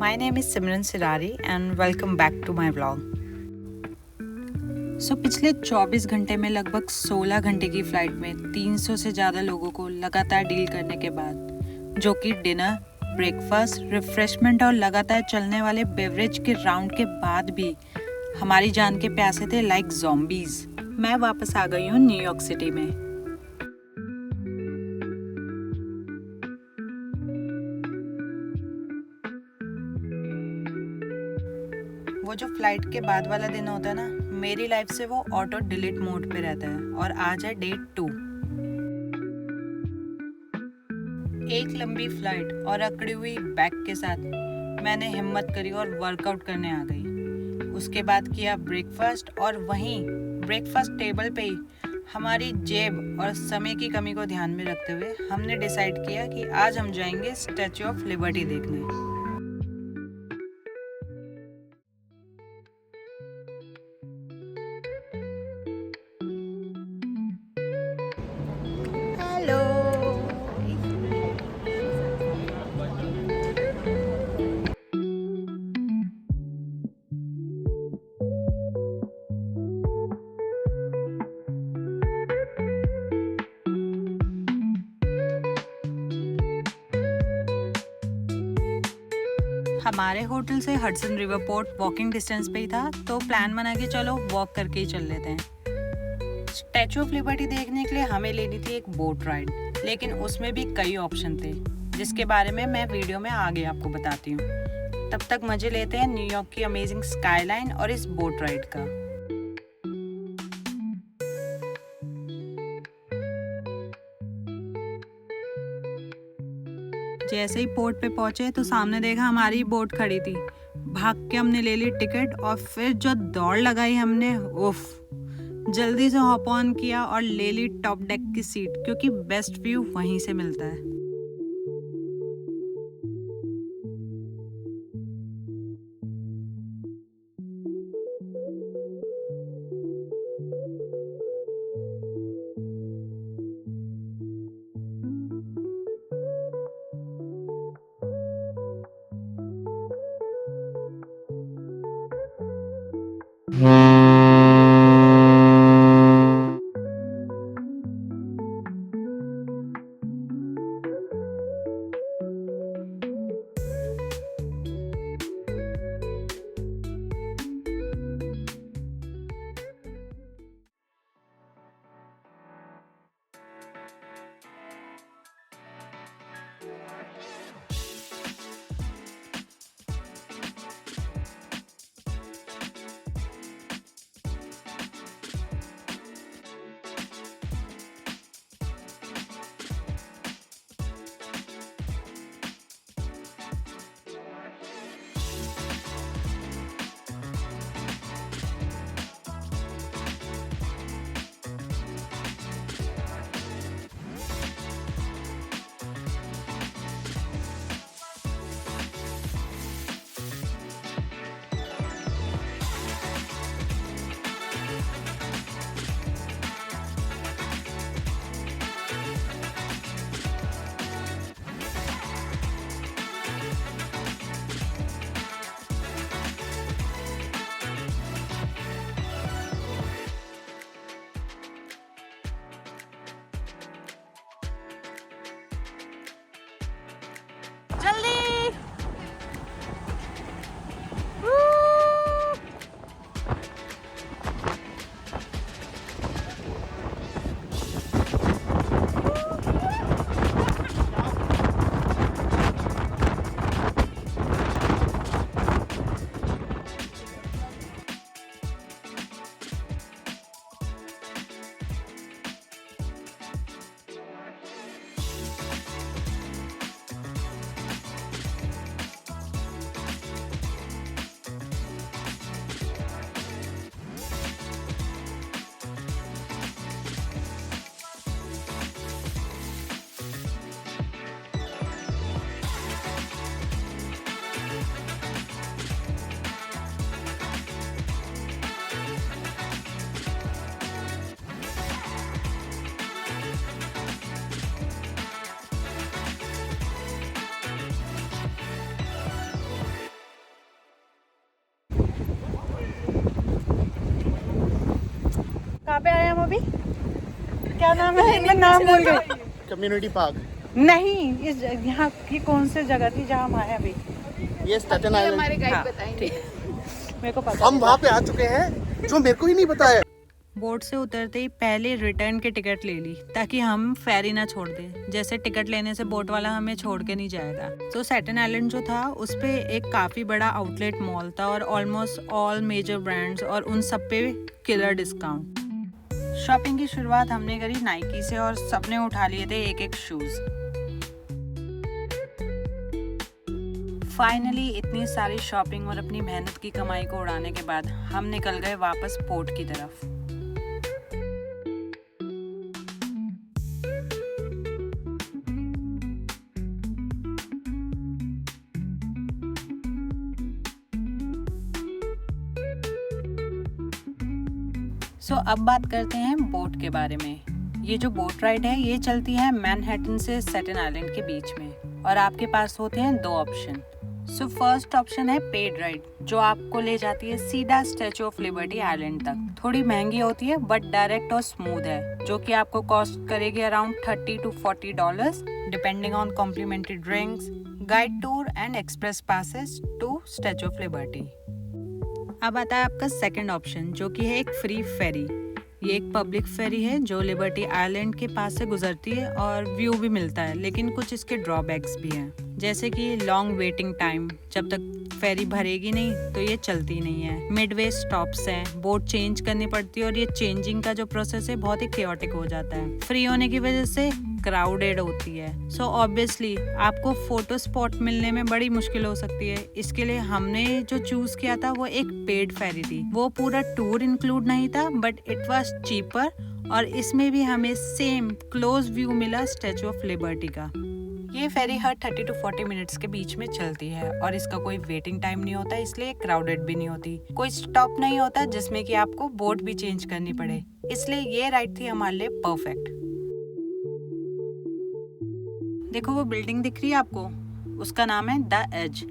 My name is Simran Sirari and welcome back to my vlog. पिछले 24 घंटे में लगभग 16 घंटे की फ़्लाइट में 300 से ज़्यादा लोगों को लगातार डील करने के बाद, जो कि डिनर, ब्रेकफास्ट, रिफ्रेशमेंट और लगातार चलने वाले बेवरेज के राउंड के बाद भी हमारी जान के प्यासे थे लाइक ज़ॉम्बीज़, मैं वापस आ गई हूँ न्यूयॉर्क सिटी में। वो जो फ्लाइट के बाद वाला दिन होता है ना, मेरी लाइफ से वो ऑटो डिलीट मोड पे रहता है और आज है डे 2। एक लंबी फ्लाइट और अकड़ी हुई बैग के साथ मैंने हिम्मत करी और वर्कआउट करने आ गई। उसके बाद किया ब्रेकफास्ट और वहीं ब्रेकफास्ट टेबल पे ही हमारी जेब और समय की कमी को ध्यान में रखते हुए हमने डिसाइड किया कि आज हम जाएंगे स्टैच्यू ऑफ लिबर्टी देखने। हेलो, हमारे होटल से Hudson river port walking distance पे ही था, तो प्लान बना के चलो वॉक करके ही चल लेते हैं। स्टैचू ऑफ लिबर्टी देखने के लिए हमें लेनी थी एक बोट राइड, लेकिन उसमें भी कई ऑप्शन थे जिसके बारे में मैं वीडियो में आगे आपको बताती हूँ। तब तक मजे लेते हैं न्यूयॉर्क की अमेजिंग स्काईलाइन और इस बोट राइड का। जैसे ही पोर्ट पे पहुंचे तो सामने देखा हमारी बोट खड़ी थी। भाग के हमने ले ली टिकट और फिर जो दौड़ लगाई हमने, उफ, जल्दी से हॉप ऑन किया और ले ली टॉप डेक की सीट, क्योंकि बेस्ट व्यू वहीं से मिलता है। कहाँ पे आए हम अभी? क्या नाम है? मैं नाम भूल गई। Community park. नहीं, इस यहाँ की कौन सी जगह थी जहाँ हम आए अभी? ये स्टेटन आइलैंड। हमारे गाइड हाँ, बताएंगे। मेरे को पता हम वहाँ पे आ चुके हैं जो मेरे को ही नहीं पता है। बोट से उतरते ही पहले रिटर्न की टिकट ले ली ताकि हम फेरी ना छोड़ दे। जैसे टिकट लेने से बोट वाला हमें छोड़ के नहीं जाएगा। तो स्टेटन आइलैंड जो था उस पे एक काफी बड़ा आउटलेट मॉल था और ऑलमोस्ट ऑल मेजर ब्रांड्स और उन सब पे किलर डिस्काउंट। शॉपिंग की शुरुआत हमने करी नाइकी से और सबने उठा लिए थे एक एक शूज। फाइनली इतनी सारी शॉपिंग और अपनी मेहनत की कमाई को उड़ाने के बाद हम निकल गए वापस पोर्ट की तरफ। अब बात करते हैं बोट के बारे में। ये जो बोट राइड है ये चलती है मैनहट्टन से स्टेटन आइलैंड के बीच में और आपके पास होते हैं 2 ऑप्शन। फर्स्ट ऑप्शन है पेड राइड जो आपको ले जाती है सीधा स्टैचू ऑफ लिबर्टी आइलैंड तक। थोड़ी महंगी होती है बट डायरेक्ट और स्मूथ है, जो कि आपको कॉस्ट करेगी around $30 to $40 depending on complimentary drinks, guide tour and express passes to Statue of Liberty. अब आता है आपका सेकंड ऑप्शन जो कि है एक फ्री फेरी। ये एक पब्लिक फेरी है जो लिबर्टी आइलैंड के पास से गुजरती है और व्यू भी मिलता है, लेकिन कुछ इसके ड्रॉबैक्स भी हैं, जैसे कि लॉन्ग वेटिंग टाइम। जब तक फेरी भरेगी नहीं तो ये चलती नहीं है। मिडवे स्टॉप्स हैं, बोट चेंज करनी पड़ती है और ये चेंजिंग का जो प्रोसेस है बहुत ही केओटिक हो जाता है। फ्री होने की वजह से क्राउडेड होती है, सो ऑब्वियसली आपको फोटो स्पॉट मिलने में बड़ी मुश्किल हो सकती है। इसके लिए हमने जो चूज किया था वो एक पेड फेरी थी। वो पूरा टूर इंक्लूड नहीं था बट इट वाज चीपर और इसमें भी हमें सेम क्लोज व्यू मिला स्टैचू ऑफ लिबर्टी का। ये फेरी हर 30 to 40 मिनट्स के बीच में चलती है और इसका कोई वेटिंग टाइम नहीं होता, इसलिए क्राउडेड भी नहीं होती। कोई स्टॉप नहीं होता जिसमें कि आपको बोट भी चेंज करनी पड़े, इसलिए ये राइड थी हमारे लिए परफेक्ट। देखो वो बिल्डिंग दिख रही है आपको, उसका नाम है द एज,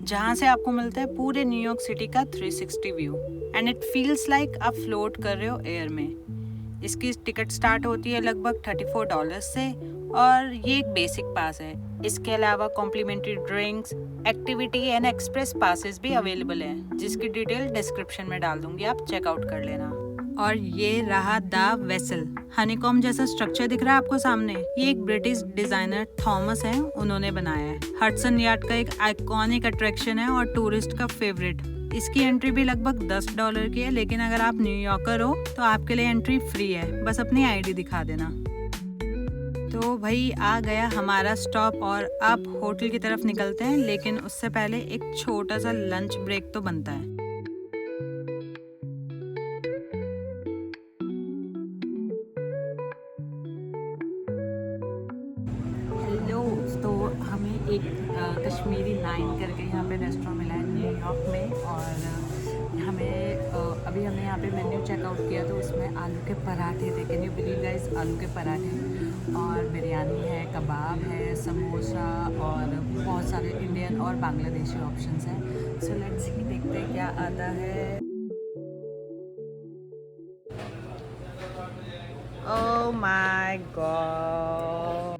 जहाँ से आपको मिलता है पूरे न्यूयॉर्क सिटी का 360 view and it feels like आप फ्लोट कर रहे हो एयर में। इसकी टिकट स्टार्ट होती है लगभग $34 से और ये एक बेसिक पास है। इसके अलावा complimentary drinks, activity and express passes भी अवेलेबल हैं, जिसकी डिटेल डिस्क्रिप्शन में डाल दूंगी, आप चेकआउट कर लेना। और ये रहा द वेसल। हनीकॉम जैसा स्ट्रक्चर दिख रहा है आपको सामने, ये एक ब्रिटिश डिजाइनर थॉमस है, उन्होंने बनाया है। हडसन यार्ड का एक आइकॉनिक अट्रैक्शन है और टूरिस्ट का फेवरेट। इसकी एंट्री भी लगभग $10 की है, लेकिन अगर आप न्यूयॉर्कर हो तो आपके लिए एंट्री फ्री है, बस अपनी आईडी दिखा देना। तो भाई आ गया हमारा स्टॉप और अब होटल की तरफ निकलते हैं, लेकिन उससे पहले एक छोटा सा लंच ब्रेक तो बनता है। तो हमें एक कश्मीरी 9 करके यहाँ पे रेस्टोरेंट मिला है न्यूयॉर्क में और हमें अभी हमने यहाँ पे मेन्यू चेकआउट किया तो उसमें आलू के पराठे थे। कैन यू बिलीव गाइस, आलू के पराठे और बिरयानी है, कबाब है, समोसा और बहुत सारे इंडियन और बांग्लादेशी ऑप्शंस हैं। सो लेट्स सी, देखते हैं क्या आता है। ओह माय गॉड,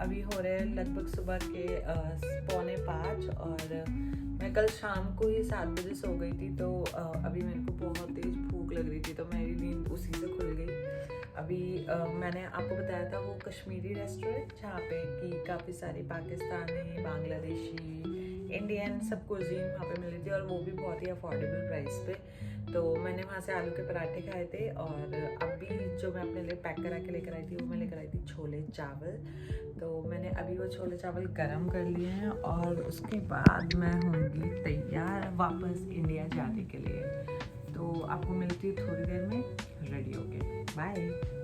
अभी हो रहे हैं लगभग सुबह के 4:45 और मैं कल शाम को ही 7 बजे सो गई थी, तो अभी मेरे को बहुत तेज़ भूख लग रही थी तो मेरी नींद उसी से खुल गई। अभी मैंने आपको बताया था वो कश्मीरी रेस्टोरेंट जहाँ पे कि काफ़ी सारी पाकिस्तानी, बांग्लादेशी, इंडियन सब कुजीन वहाँ पे मिल रही थी और वो भी बहुत ही अफोर्डेबल प्राइस पे। तो मैंने वहाँ से आलू के पराठे खाए थे और अब अभी जो मैं अपने लिए पैक करा के लेकर आई थी वो मैं लेकर आई थी छोले चावल। तो मैंने अभी वो छोले चावल गरम कर लिए हैं और उसके बाद मैं होंगी तैयार वापस इंडिया जाने के लिए। तो आपको मिलती है थोड़ी देर में रेडी होके। बाय।